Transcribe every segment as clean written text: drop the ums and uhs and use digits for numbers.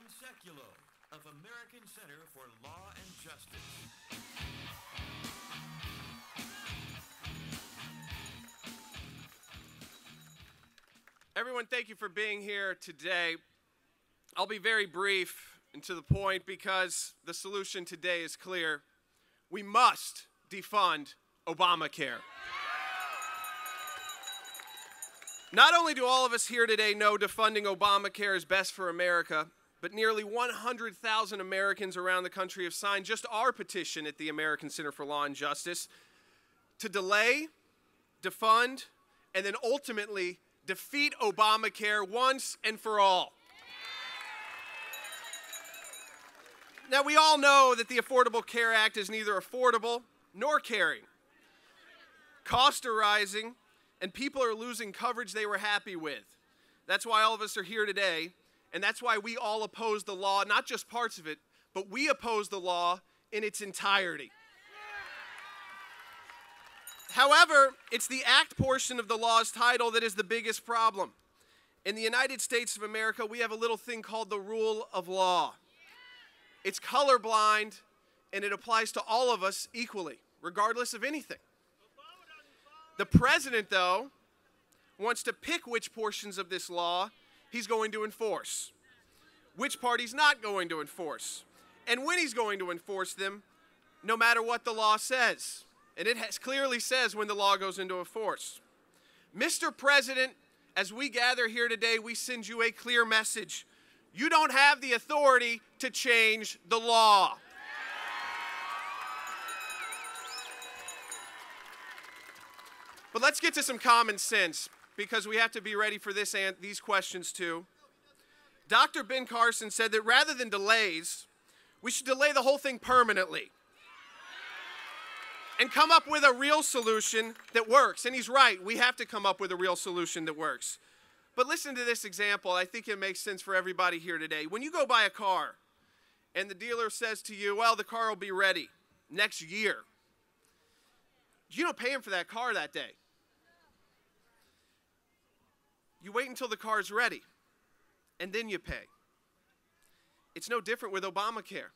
Sekulow of American Center for Law and Justice. Everyone, thank you for being here today. I'll be very brief and to the point because the solution today is clear. We must defund Obamacare. Not only do all of us here today know defunding Obamacare is best for America, but nearly 100,000 Americans around the country have signed just our petition at the American Center for Law and Justice to delay, defund, and then ultimately defeat Obamacare once and for all. Now, we all know that the Affordable Care Act is neither affordable nor caring. Costs are rising, and people are losing coverage they were happy with. That's why all of us are here today, and that's why we all oppose the law, not just parts of it, but we oppose the law in its entirety. However, it's the act portion of the law's title that is the biggest problem. In the United States of America, we have a little thing called the rule of law. It's colorblind, and it applies to all of us equally, regardless of anything. The president, though, wants to pick which portions of this law he's going to enforce, which part he's not going to enforce, and when he's going to enforce them, no matter what the law says. And it clearly says when the law goes into force. Mr. President, as we gather here today, we send you a clear message. You don't have the authority to change the law. But let's get to some common sense, because we have to be ready for this and these questions too. Dr. Ben Carson said that rather than delays, we should delay the whole thing permanently and come up with a real solution that works. And he's right, we have to come up with a real solution that works. But listen to this example. I think it makes sense for everybody here today. When you go buy a car and the dealer says to you, well, the car will be ready next year, you don't pay him for that car that day. You wait until the car is ready, and then you pay. It's no different with Obamacare.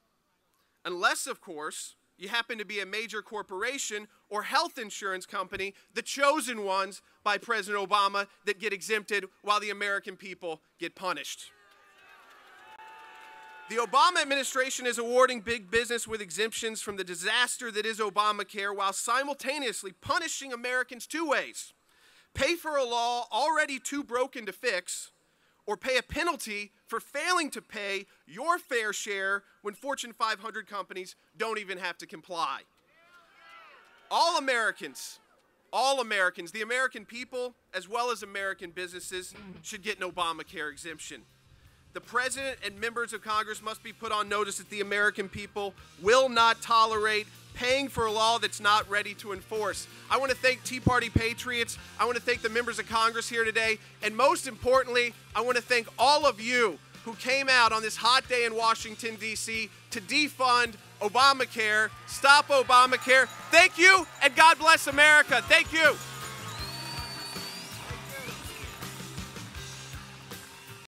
Unless, of course, you happen to be a major corporation or health insurance company, the chosen ones by President Obama that get exempted while the American people get punished. The Obama administration is awarding big business with exemptions from the disaster that is Obamacare while simultaneously punishing Americans two ways. Pay for a law already too broken to fix, or pay a penalty for failing to pay your fair share when Fortune 500 companies don't even have to comply. All Americans, the American people, as well as American businesses, should get an Obamacare exemption. The President and members of Congress must be put on notice that the American people will not tolerate paying for a law that's not ready to enforce. I want to thank Tea Party Patriots. I want to thank the members of Congress here today. And most importantly, I want to thank all of you who came out on this hot day in Washington, D.C. to defund Obamacare, stop Obamacare. Thank you, and God bless America. Thank you.